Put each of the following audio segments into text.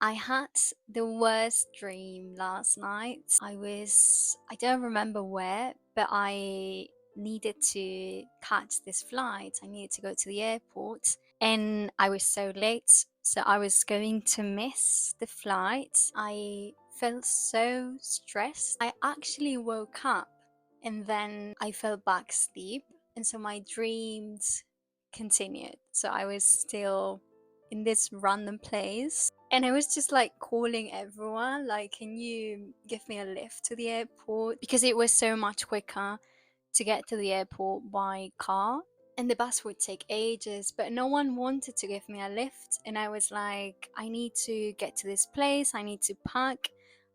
I had the worst dream last night. I don't remember where, but I needed to catch this flight. I needed to go to the airport and I was so late. So I was going to miss the flight. I felt so stressed. I actually woke up and then I fell back asleep. And so my dreams continued. So I was still in this random place and I was just like calling everyone, like, can you give me a lift to the airport? Because it was so much quicker to get to the airport by car. And the bus would take ages, but no one wanted to give me a lift. And I was like, I need to get to this place, I need to pack,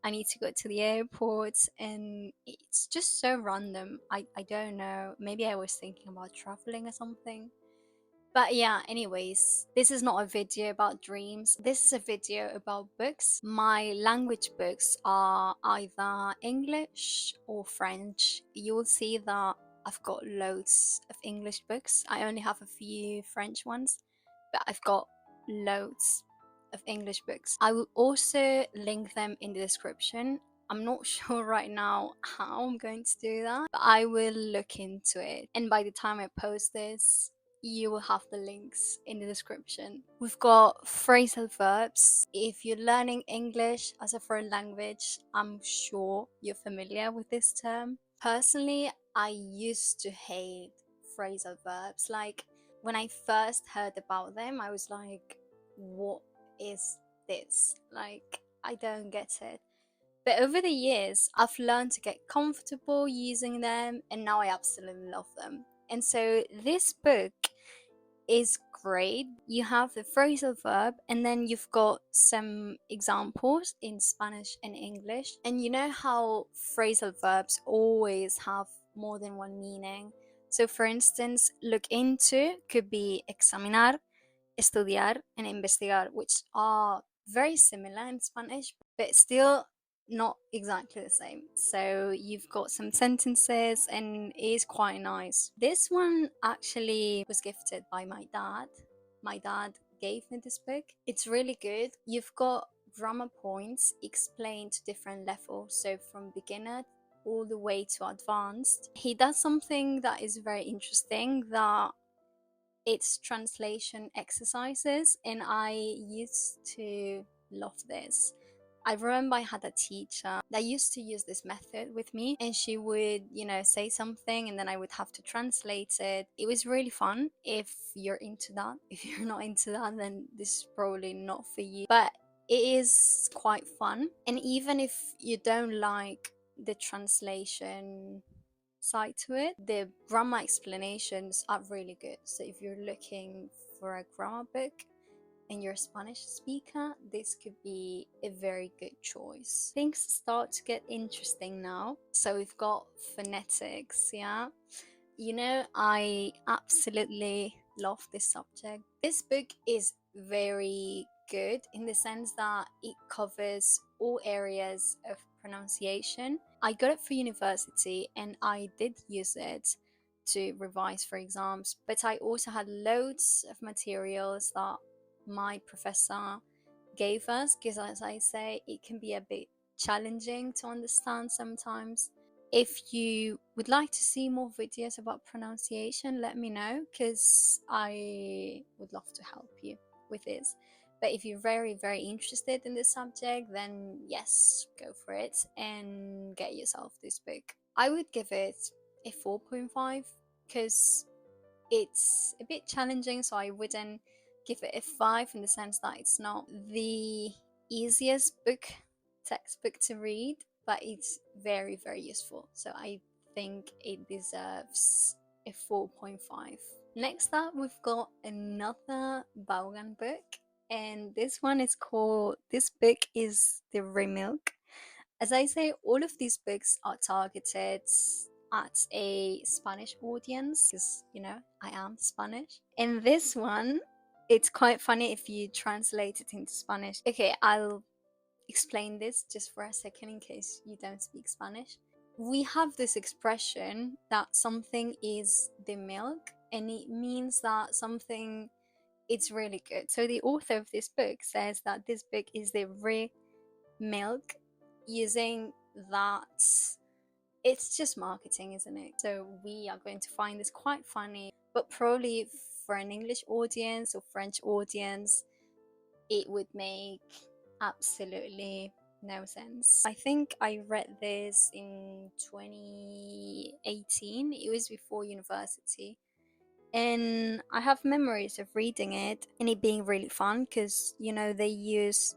I need to go to the airport. And it's just so random. I don't know. Maybe I was thinking about traveling or something. But yeah, anyways, this is not a video about dreams. This is a video about books. My language books are either English or French. You will see that I've got loads of English books. I only have a few French ones, but I've got loads of English books. I will also link them in the description. I'm not sure right now how I'm going to do that, but I will look into it. And by the time I post this, you will have the links in the description. We've got phrasal verbs. If you're learning English as a foreign language, I'm sure you're familiar with this term. Personally, I used to hate phrasal verbs. Like, when I first heard about them, I was like, what is this? Like, I don't get it. But over the years, I've learned to get comfortable using them, and now I absolutely love them. And so this book is great. You have the phrasal verb, and then you've got some examples in Spanish and English. And you know how phrasal verbs always have more than one meaning. So, for instance, look into could be examinar, estudiar, and investigar, which are very similar in Spanish, but still not exactly the same. So you've got some sentences and it is quite nice. This one actually was gifted by my dad. My dad gave me this book. It's really good. You've got grammar points explained to different levels, so from beginner all the way to advanced. He does something that is very interesting, that it's translation exercises, and I used to love this. I remember I had a teacher that used to use this method with me, and she would, say something and then I would have to translate it. It was really fun if you're into that. If you're not into that, then this is probably not for you. But it is quite fun. And even if you don't like the translation side to it, the grammar explanations are really good. So if you're looking for a grammar book and you're a Spanish speaker, this could be a very good choice. Things start to get interesting now. So we've got phonetics, yeah. I absolutely love this subject. This book is very good in the sense that it covers all areas of pronunciation. I got it for university and I did use it to revise for exams, but I also had loads of materials that my professor gave us, because as I say, it can be a bit challenging to understand sometimes. If you would like to see more videos about pronunciation, let me know, because I would love to help you with this. But if you're very, very interested in this subject, then yes, go for it and get yourself this book. I would give it a 4.5 because it's a bit challenging, so I wouldn't give it a 5 in the sense that it's not the easiest textbook to read, but it's very, very useful. So I think it deserves a 4.5. Next up, we've got another Vaughan book, and this book is The Remilk. As I say, all of these books are targeted at a Spanish audience because, I am Spanish. And this one, it's quite funny if you translate it into Spanish. Okay, I'll explain this just for a second in case you don't speak Spanish. We have this expression that something is the milk, and it means that something it's really good. So the author of this book says that this book is the real milk, using that. It's just marketing, isn't it? So we are going to find this quite funny, but probably for an English audience or French audience, it would make absolutely no sense. I think I read this in 2018. It was before university. And I have memories of reading it and it being really fun because, they use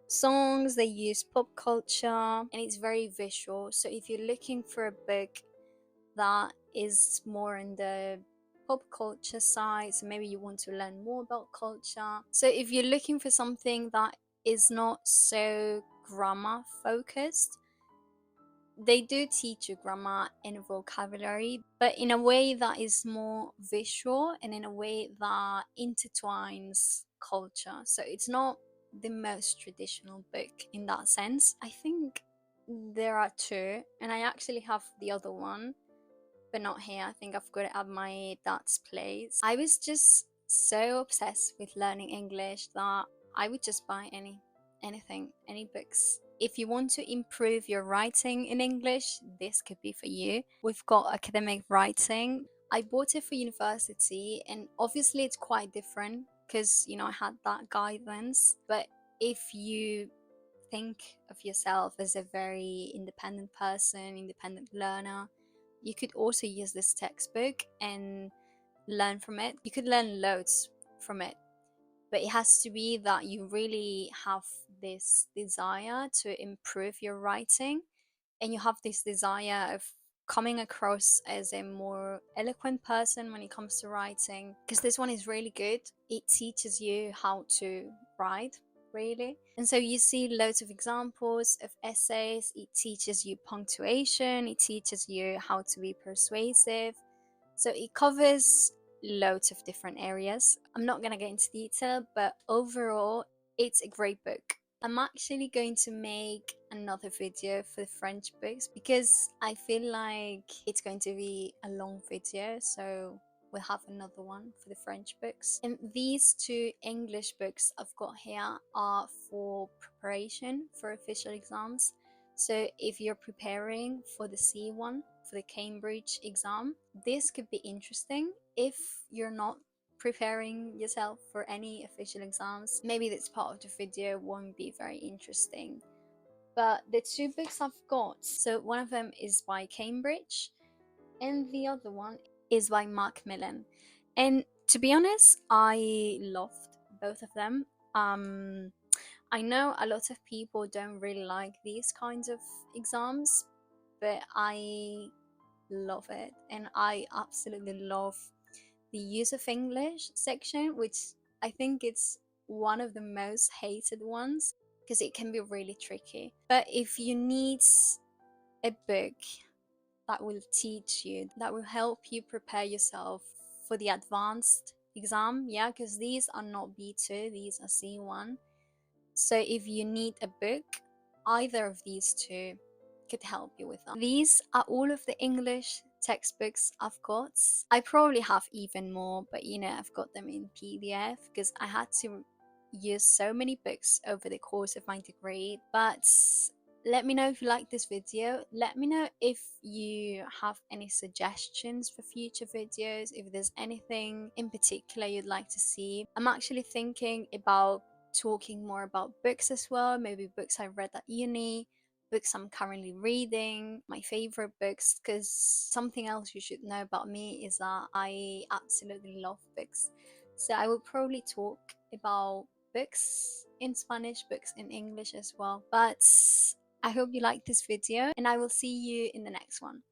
songs, they use pop culture, and it's very visual. So if you're looking for a book that is more in the pop culture side, so maybe you want to learn more about culture. So if you're looking for something that is not so grammar focused, they do teach you grammar and vocabulary, but in a way that is more visual and in a way that intertwines culture. So it's not the most traditional book in that sense. I think there are two, and I actually have the other one, but not here. I think I've got it at my dad's place. I was just so obsessed with learning English that I would just buy anything, any books. If you want to improve your writing in English, this could be for you. We've got academic writing. I bought it for university, and obviously it's quite different because, I had that guidance. But if you think of yourself as a very independent person, independent learner, you could also use this textbook and learn from it. You could learn loads from it, but it has to be that you really have this desire to improve your writing and you have this desire of coming across as a more eloquent person when it comes to writing, because this one is really good. It teaches you how to write, really. And so you see loads of examples of essays. It teaches you punctuation, it teaches you how to be persuasive. So it covers loads of different areas. I'm not going to get into detail, but overall, it's a great book. I'm actually going to make another video for the French books because I feel like it's going to be a long video, so we'll have another one for the French books. And these two English books I've got here are for preparation for official exams. So if you're preparing for the C1, for the Cambridge exam, this could be interesting. If you're not preparing yourself for any official exams, maybe this part of the video won't be very interesting. But the two books I've got, so one of them is by Cambridge and the other one is by Macmillan. And to be honest, I loved both of them. I know a lot of people don't really like these kinds of exams, but I love it, and I absolutely love the use of English section, which I think it's one of the most hated ones because it can be really tricky. But if you need a book that will teach you, that will help you prepare yourself for the advanced exam, yeah, because these are not B2, these are C1. So if you need a book, either of these two could help you with that. These are all of the English textbooks I've got. I probably have even more, but I've got them in PDF because I had to use so many books over the course of my degree. But let me know if you like this video. Let me know if you have any suggestions for future videos, if there's anything in particular you'd like to see. I'm actually thinking about talking more about books as well, maybe books I read at uni, books I'm currently reading, my favorite books, because something else you should know about me is that I absolutely love books. So I will probably talk about books in Spanish, books in English as well. But I hope you like this video and I will see you in the next one.